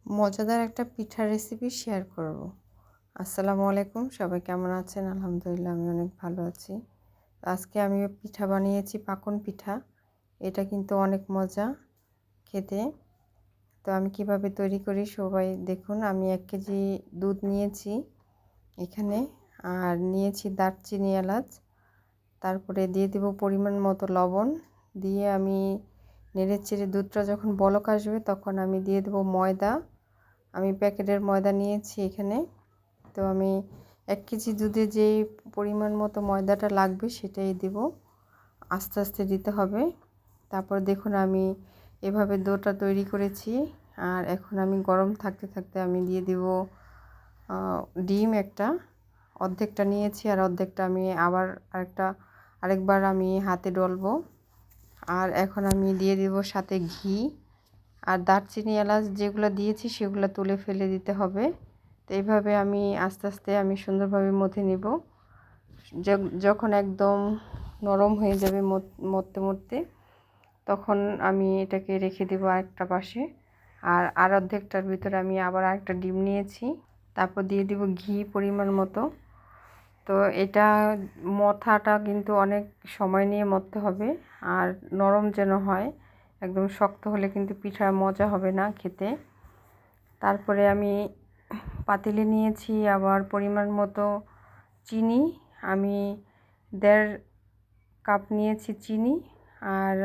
মজাদার একটা পিঠার রেসিপি শেয়ার করব। আসসালামু আলাইকুম, সবাই কেমন আছেন? আলহামদুলিল্লাহ আমি অনেক ভালো আছি। আজকে আমি পিঠা বানিয়েছি, পাকন পিঠা। এটা কিন্তু অনেক মজা খেতে। তো আমি কিভাবে তৈরি করি সবাই দেখুন। আমি 1 কেজি দুধ নিয়েছি এখানে, আর নিয়েছি দারচিনি, এলাচ। তারপরে দিয়ে দেব পরিমাণ মতো লবণ। দিয়ে আমি নেড়েচেড়ে দুধটা যখন বলক আসবে তখন আমি দিয়ে দেব ময়দা। আমি প্যাকেটের ময়দা নিয়েছি এখানে। তো আমি 1 কেজি দুধে যেই পরিমাণ মতো ময়দাটা লাগবে সেটাই দেব। আস্তে আস্তে দিতে হবে। তারপর দেখুন আমি এভাবে ডোটা তৈরি করেছি। আর এখন আমি গরম থাকতে থাকতে আমি দিয়ে দেব ডিম একটা। অর্ধেকটা নিয়েছি আর অর্ধেকটা আমি আরেকবার আমি হাতে ডলবো। আর এখন আমি দিয়ে দেব সাথে ঘি। আর দারচিনি, এলাচ যেগুলো দিয়েছি সেগুলো তুলে ফেলে দিতে হবে। তো এইভাবে আমি আস্তে আস্তে আমি সুন্দরভাবে মথে নেব। যখন একদম নরম হয়ে যাবে মথতে মথতে, তখন আমি এটাকে রেখে দেবো আরেকটা পাশে। আর অর্ধেকটার ভিতরে আমি আবার আরেকটা ডিম নিয়েছি। তারপর দিয়ে দিব ঘি পরিমাণ মতো। তো এটা মথাটা কিন্তু অনেক সময় নিয়ে মথতে হবে, আর নরম যেন হয়। একদম শক্ত হলে কিন্তু পিঠা মজা হবে না খেতে। তারপরে আমি পাতিলে নিয়েছি আবার পরিমাণ মতো চিনি। আমি 1.5 কাপ নিয়েছি চিনি, আর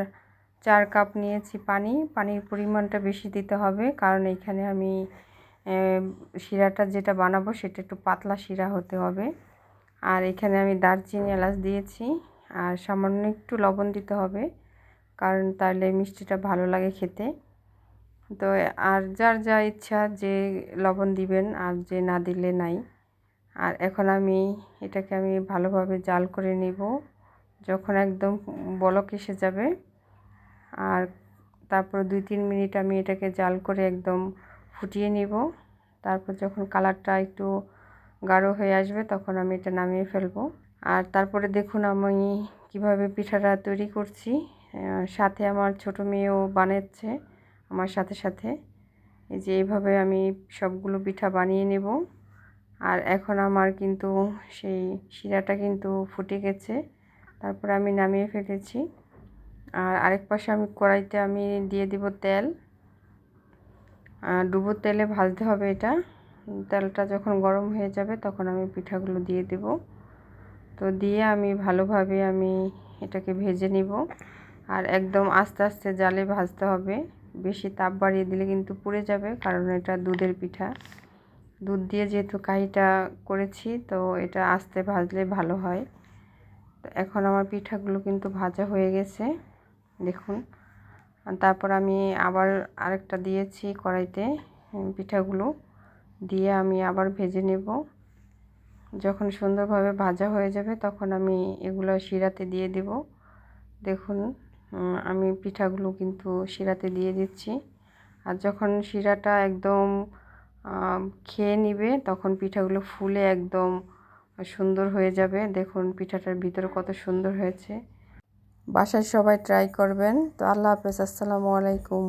4 কাপ নিয়েছি পানি। পানির পরিমাণটা বেশি দিতে হবে, কারণ এখানে আমি শিরাটা যেটা বানাবো সেটা একটু পাতলা শিরা হতে হবে। আর এখানে আমি দারচিনি, এলাচ দিয়েছি, আর সামান্য একটু লবণ দিতে হবে, কারণ তাহলে মিষ্টিটা ভালো লাগে খেতে। তো আর যার যা ইচ্ছা, যে লবণ দিবেন আর যে না দিলে নাই। আর এখন আমি এটাকে ভালোভাবে জাল করে নেব যখন একদম বলক এসে যাবে। আর তারপর 2-3 মিনিট আমি এটাকে জাল করে একদম ফুটিয়ে নেব। তারপর যখন কালারটা একটু গাঢ় হয়ে আসবে তখন আমি এটা নামিয়ে ফেলবো। আর তারপরে দেখুন আমি কিভাবে পিঠাটা তৈরি করছি। সাথে আমার ছোট মেয়েও বানাচ্ছে আমার সাথে সাথে। এই যে এইভাবে আমি সবগুলো পিঠা বানিয়ে নেব। আর এখন আমার কিন্তু সেই শিরাটা কিন্তু ফুটে গেছে। তারপরে আমি নামিয়ে ফেলেছি। আর আরেক পাশে আমি কড়াইতে আমি দিয়ে দিব তেল। ডুবো তেলে ভাজতে হবে এটা। তেলটা যখন গরম হয়ে যাবে তখন আমি পিঠাগুলো দিয়ে দেব। তো দিয়ে আমি ভালোভাবে এটাকে ভেজে নিব। আর একদম আস্তে আস্তে জালে ভাজতে হবে। বেশি তাপ বাড়িয়ে দিলে কিন্তু পুড়ে যাবে, কারণ এটা দুধের পিঠা। দুধ দিয়ে যেহেতু কাহিটা করেছি, তো এটা আস্তে ভাজলে ভালো হয়। তো এখন আমার পিঠাগুলো কিন্তু ভাজা হয়ে গেছে দেখুন। তারপর আমি আবার আরেকটা দিয়েছি কড়াইতে। পিঠাগুলো দিয়ে আমি আবার ভেজে নেব। যখন সুন্দরভাবে ভাজা হয়ে যাবে তখন আমি এগুলো শিরাতে দিয়ে দেব। দেখুন আমি পিঠাগুলো কিন্তু শিরাতে দিয়ে দিচ্ছি। আর যখন শিরাটা একদম খেয়ে নিবে তখন পিঠাগুলো ফুলে একদম সুন্দর হয়ে যাবে। দেখুন পিঠাটার ভিতরে কত সুন্দর হয়েছে। বাসায় সবাই ট্রাই করবেন। তো আল্লাহ হাফেজ, আসসালামু আলাইকুম।